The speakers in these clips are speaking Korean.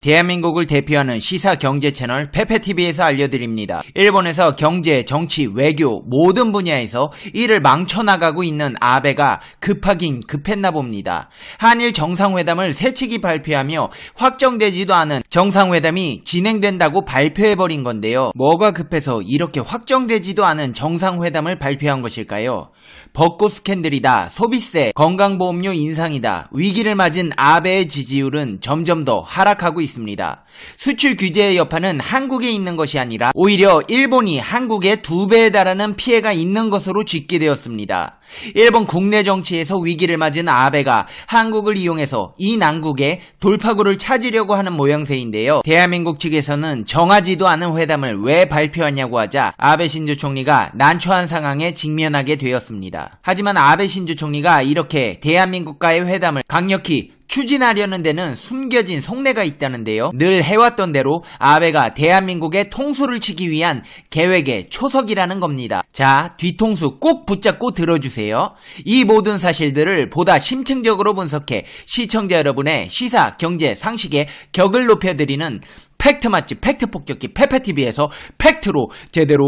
대한민국을 대표하는 시사 경제 채널 페페TV에서 알려드립니다. 일본에서 경제, 정치, 외교 모든 분야에서 이를 망쳐나가고 있는 아베가 급하긴 급했나 봅니다. 한일 정상회담을 새치기 발표하며 확정되지도 않은 정상회담이 진행된다고 발표해버린 건데요. 뭐가 급해서 이렇게 확정되지도 않은 정상회담을 발표한 것일까요? 벚꽃 스캔들이다, 소비세, 건강보험료 인상이다, 위기를 맞은 아베의 지지율은 점점 더 하락하고 있습니다. 수출 규제의 여파는 한국에 있는 것이 아니라 오히려 일본이 한국에 2배에 달하는 피해가 있는 것으로 집계되었습니다. 일본 국내 정치에서 위기를 맞은 아베가 한국을 이용해서 이 난국에 돌파구를 찾으려고 하는 모양새인데요. 대한민국 측에서는 정하지도 않은 회담을 왜 발표하냐고 하자 아베 신조 총리가 난처한 상황에 직면하게 되었습니다. 하지만 아베 신조 총리가 이렇게 대한민국과의 회담을 강력히 추진하려는 데는 숨겨진 속내가 있다는데요. 늘 해왔던 대로 아베가 대한민국의 통수를 치기 위한 계획의 초석이라는 겁니다. 자, 뒤통수 꼭 붙잡고 들어주세요. 이 모든 사실들을 보다 심층적으로 분석해 시청자 여러분의 시사, 경제, 상식의 격을 높여드리는 팩트 맛집, 팩트 폭격기 페페TV에서 팩트로 제대로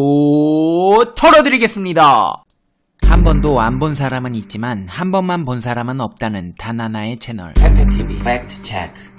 털어드리겠습니다. 한 번도 안 본 사람은 있지만 한 번만 본 사람은 없다는 단 하나의 채널 페페TV 팩트 체크.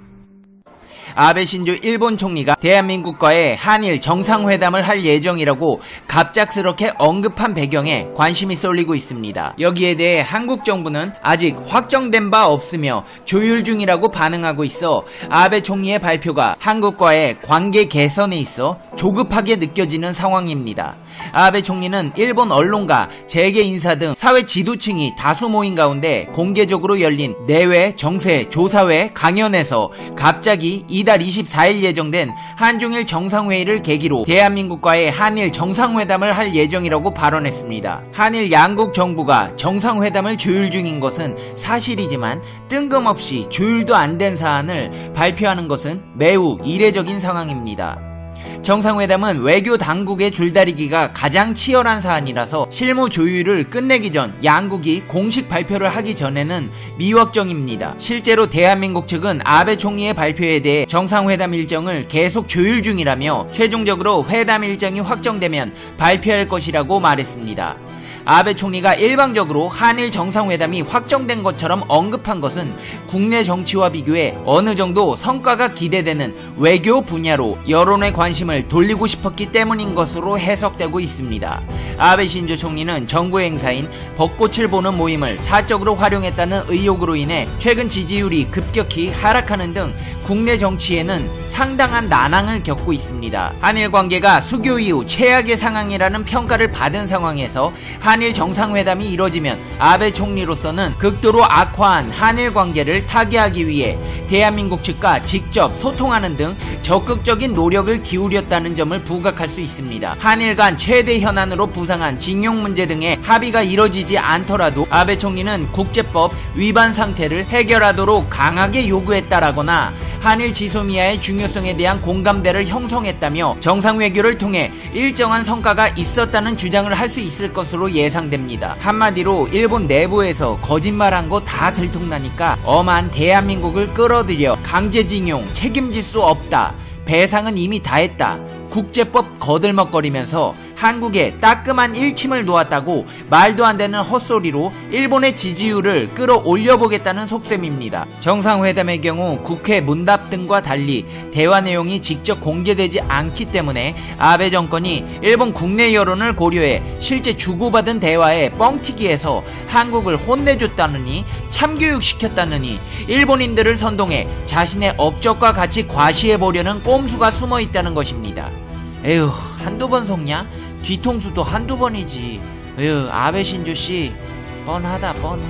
아베 신조 일본 총리가 대한민국과의 한일 정상회담을 할 예정이라고 갑작스럽게 언급한 배경에 관심이 쏠리고 있습니다. 여기에 대해 한국 정부는 아직 확정된 바 없으며 조율 중이라고 반응하고 있어 아베 총리의 발표가 한국과의 관계 개선에 있어 조급하게 느껴지는 상황입니다. 아베 총리는 일본 언론과 재계 인사 등 사회 지도층이 다수 모인 가운데 공개적으로 열린 내외 정세 조사회 강연에서 갑자기 이달 24일 예정된 한중일 정상회의를 계기로 대한민국과의 한일 정상회담을 할 예정이라고 발언했습니다. 한일 양국 정부가 정상회담을 조율 중인 것은 사실이지만 뜬금없이 조율도 안 된 사안을 발표하는 것은 매우 이례적인 상황입니다. 정상회담은 외교 당국의 줄다리기가 가장 치열한 사안이라서 실무 조율을 끝내기 전 양국이 공식 발표를 하기 전에는 미확정입니다. 실제로 대한민국 측은 아베 총리의 발표에 대해 정상회담 일정을 계속 조율 중이라며 최종적으로 회담 일정이 확정되면 발표할 것이라고 말했습니다. 아베 총리가 일방적으로 한일 정상회담이 확정된 것처럼 언급한 것은 국내 정치와 비교해 어느 정도 성과가 기대되는 외교 분야로 여론의 관심을 돌리고 싶었기 때문인 것으로 해석되고 있습니다. 아베 신조 총리는 정부 행사인 벚꽃을 보는 모임을 사적으로 활용했다는 의혹으로 인해 최근 지지율이 급격히 하락하는 등 국내 정치에는 상당한 난항을 겪고 있습니다. 한일 관계가 수교 이후 최악의 상황이라는 평가를 받은 상황에서 한일 정상회담이 이뤄지면 아베 총리로서는 극도로 악화한 한일 관계를 타개하기 위해 대한민국 측과 직접 소통하는 등 적극적인 노력을 기울였다는 점을 부각할 수 있습니다. 한일 간 최대 현안으로 부상한 징용 문제 등의 합의가 이뤄지지 않더라도 아베 총리는 국제법 위반 상태를 해결하도록 강하게 요구했다라거나 한일 지소미아의 중요성에 대한 공감대를 형성했다며 정상외교를 통해 일정한 성과가 있었다는 주장을 할 수 있을 것으로 예상됩니다. 한마디로 일본 내부에서 거짓말한 거 다 들통나니까 엄한 대한민국을 끌어들여 강제징용 책임질 수 없다. 배상은 이미 다 했다. 국제법 거들먹거리면서 한국에 따끔한 일침을 놓았다고 말도 안 되는 헛소리로 일본의 지지율을 끌어올려보겠다는 속셈입니다. 정상회담의 경우 국회 문답 등과 달리 대화 내용이 직접 공개되지 않기 때문에 아베 정권이 일본 국내 여론을 고려해 실제 주고받은 대화에 뻥튀기해서 한국을 혼내줬다느니 참교육시켰다느니 일본인들을 선동해 자신의 업적과 같이 과시해보려는 꼼수가 숨어있다는 것입니다. 에휴, 한두 번 속냐? 뒤통수도 한두 번이지. 에휴, 아베 신조씨 뻔하다 뻔해.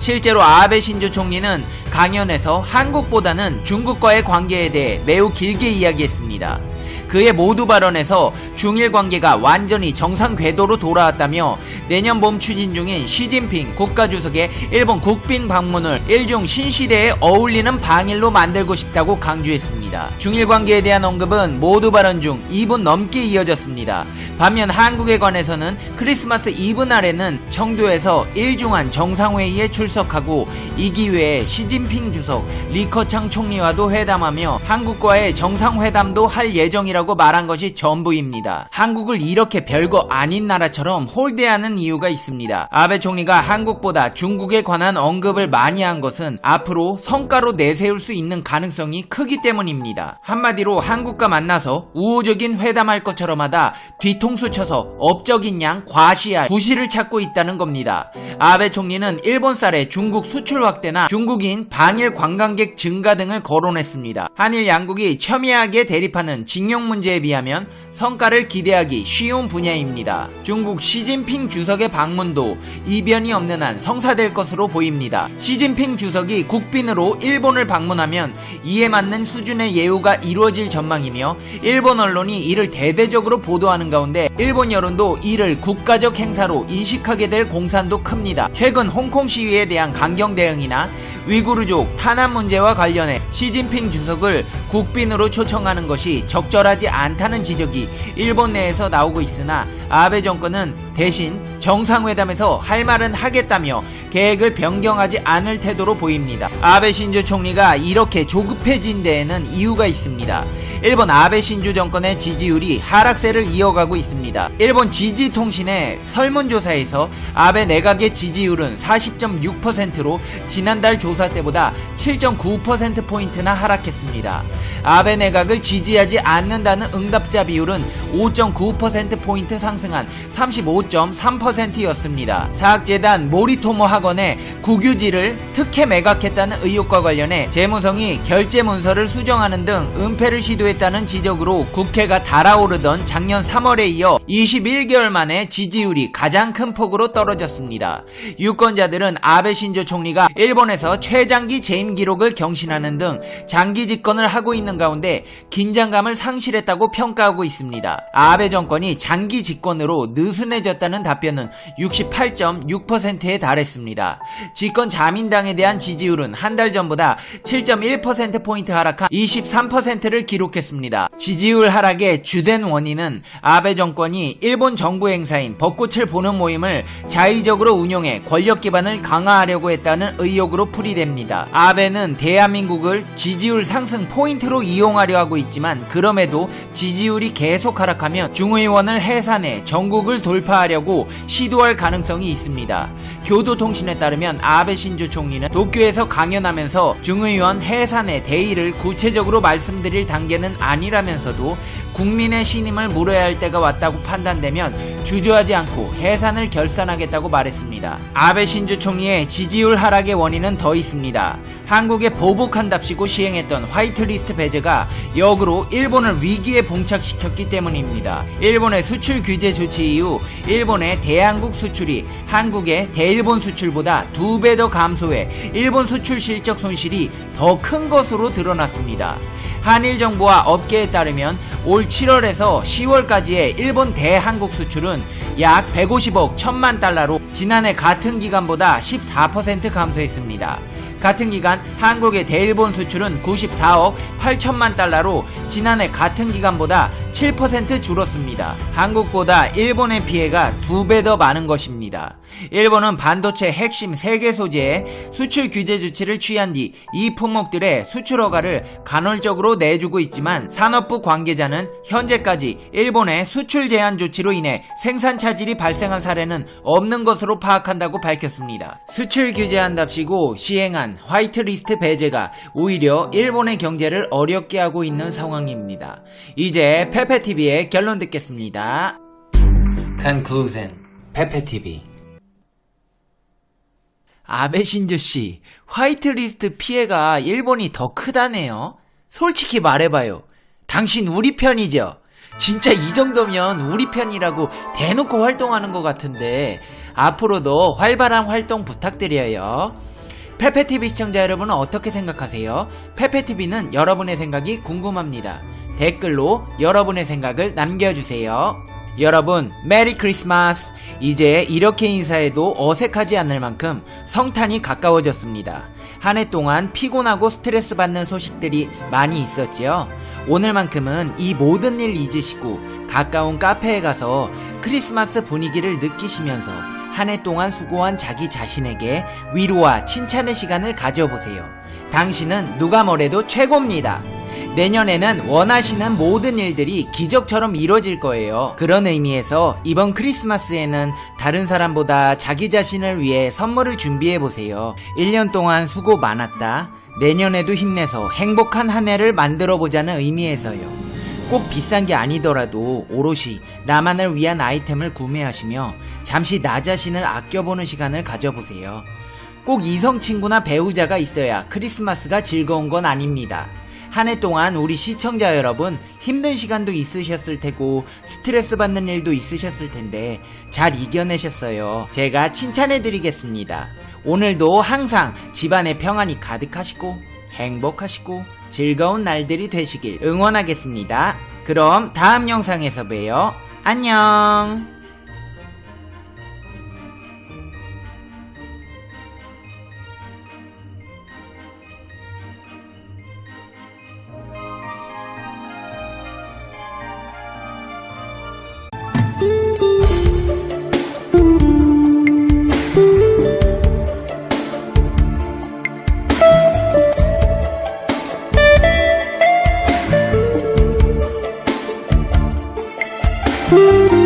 실제로 아베 신조 총리는 강연에서 한국보다는 중국과의 관계에 대해 매우 길게 이야기했습니다. 그의 모두 발언에서 중일 관계가 완전히 정상 궤도로 돌아왔다며 내년 봄 추진 중인 시진핑 국가주석의 일본 국빈 방문을 일종 신시대에 어울리는 방일로 만들고 싶다고 강조했습니다. 중일 관계에 대한 언급은 모두 발언 중 2분 넘게 이어졌습니다. 반면 한국에 관해서는 크리스마스 이브 날에는 청도에서 일중한 정상회의에 출석하고 이 기회에 시진핑 주석, 리커창 총리와도 회담하며 한국과의 정상회담도 할 예정이라고 말한 것이 전부입니다. 한국을 이렇게 별거 아닌 나라처럼 홀대하는 이유가 있습니다. 아베 총리가 한국보다 중국에 관한 언급을 많이 한 것은 앞으로 성과로 내세울 수 있는 가능성이 크기 때문입니다. 한마디로 한국과 만나서 우호적인 회담할 것처럼 하다 뒤통수 쳐서 업적인 양 과시할 구실을 찾고 있다는 겁니다. 아베 총리는 일본 쌀의 중국 수출 확대나 중국인 방일 관광객 증가 등을 거론했습니다. 한일 양국이 첨예하게 대립하는 징용 문제에 비하면 성과를 기대하기 쉬운 분야입니다. 중국 시진핑 주석의 방문도 이변이 없는 한 성사될 것으로 보입니다. 시진핑 주석이 국빈으로 일본을 방문하면 이에 맞는 수준의 예우가 이루어질 전망이며 일본 언론이 이를 대대적으로 보도하는 가운데 일본 여론도 이를 국가적 행사로 인식하게 될 공산도 큽니다. 최근 홍콩 시위에 대한 강경 대응이나 위구르족 탄압 문제와 관련해 시진핑 주석을 국빈으로 초청하는 것이 적절하지 않다는 지적이 일본 내에서 나오고 있으나 아베 정권은 대신 정상회담에서 할 말은 하겠다며 계획을 변경하지 않을 태도로 보입니다. 아베 신조 총리가 이렇게 조급해진 데에는 이유가 있습니다. 일본 아베 신조 정권의 지지율이 하락세를 이어가고 있습니다. 일본 지지통신의 설문조사에서 아베 내각의 지지율은 40.6%로 지난달 조사 때보다 7.9%포인트나 하락했습니다. 아베 내각을 지지하지 않는다는 응답자 비율은 5.9%포인트 상승한 35.3%였습니다. 사학재단 모리토모 학원의 국유지를 특혜 매각했다는 의혹과 관련해 재무성이 결제 문서를 수정하는 등 은폐를 시도했다는 지적으로 국회가 달아오르던 작년 3월에 이어 21개월 만에 지지율이 가장 큰 폭으로 떨어졌습니다. 유권자들은 아베 신조 총리가 일본에서 최장기 재임 기록을 경신하는 등 장기 집권을 하고 있는 가운데 긴장감을 상실했다고 평가하고 있습니다. 아베 정권이 장기 집권으로 느슨해졌다는 답변은 68.6%에 달했습니다. 집권 자민당에 대한 지지율은 한 달 전보다 7.1%포인트 하락한 23%를 기록했습니다. 지지율 하락의 주된 원인은 아베 정권이 일본 정부 행사인 벚꽃을 보는 모임을 자의적으로 운용해 권력 기반을 강화하려고 했다는 의혹으로 풀이됩니다. 아베는 대한민국을 지지율 상승 포인트로 이용하려 하고 있지만 그럼에도 지지율이 계속 하락하면 중의원을 해산해 전국을 돌파하려고 시도할 가능성이 있습니다. 교도통신에 따르면 아베 신조 총리는 도쿄에서 강연하면서 중의원 해산의 대의를 구체적으로 말씀드릴 단계는 아니라면서도 국민의 신임을 물어야 할 때가 왔다고 판단되면 주저하지 않고 해산을 결산하겠다고 말했습니다. 아베 신조 총리의 지지율 하락의 원인은 더 있습니다. 한국에 보복한답시고 시행했던 화이트리스트 배제가 역으로 일본을 위기에 봉착시켰기 때문입니다. 일본의 수출 규제 조치 이후 일본의 대한국 수출이 한국의 대일본 수출보다 2배 더 감소해 일본 수출 실적 손실이 더 큰 것으로 드러났습니다. 한일 정부와 업계에 따르면 올 7월에서 10월까지의 일본 대한국 수출은 약 150억 1000만 달러로 지난해 같은 기간보다 14% 감소했습니다. 같은 기간 한국의 대일본 수출은 94억 8천만 달러로 지난해 같은 기간보다 7% 줄었습니다. 한국보다 일본의 피해가 2배 더 많은 것입니다. 일본은 반도체 핵심 3개 소재에 수출 규제 조치를 취한 뒤 이 품목들의 수출 허가를 간헐적으로 내주고 있지만 산업부 관계자는 현재까지 일본의 수출 제한 조치로 인해 생산 차질이 발생한 사례는 없는 것으로 파악한다고 밝혔습니다. 수출 규제한답시고 시행한 화이트리스트 배제가 오히려 일본의 경제를 어렵게 하고 있는 상황입니다. 이제 페페TV의 결론 듣겠습니다. Conclusion. 페페TV. 아베 신조씨, 화이트리스트 피해가 일본이 더 크다네요. 솔직히 말해봐요. 당신 우리 편이죠? 진짜 이 정도면 우리 편이라고 대놓고 활동하는 것 같은데 앞으로도 활발한 활동 부탁드려요. 페페TV 시청자 여러분은 어떻게 생각하세요? 페페TV는 여러분의 생각이 궁금합니다. 댓글로 여러분의 생각을 남겨주세요. 여러분, 메리 크리스마스! 이제 이렇게 인사해도 어색하지 않을 만큼 성탄이 가까워졌습니다. 한 해 동안 피곤하고 스트레스 받는 소식들이 많이 있었지요. 오늘만큼은 이 모든 일 잊으시고 가까운 카페에 가서 크리스마스 분위기를 느끼시면서 한 해 동안 수고한 자기 자신에게 위로와 칭찬의 시간을 가져보세요. 당신은 누가 뭐래도 최고입니다. 내년에는 원하시는 모든 일들이 기적처럼 이루어질 거예요. 그런 의미에서 이번 크리스마스에는 다른 사람보다 자기 자신을 위해 선물을 준비해보세요. 1년 동안 수고 많았다. 내년에도 힘내서 행복한 한 해를 만들어보자는 의미에서요. 꼭 비싼 게 아니더라도 오롯이 나만을 위한 아이템을 구매하시며 잠시 나 자신을 아껴보는 시간을 가져보세요. 꼭 이성 친구나 배우자가 있어야 크리스마스가 즐거운 건 아닙니다. 한 해 동안 우리 시청자 여러분 힘든 시간도 있으셨을 테고 스트레스 받는 일도 있으셨을 텐데 잘 이겨내셨어요. 제가 칭찬해 드리겠습니다. 오늘도 항상 집안에 평안이 가득하시고 행복하시고 즐거운 날들이 되시길 응원하겠습니다. 그럼 다음 영상에서 봬요. 안녕. you.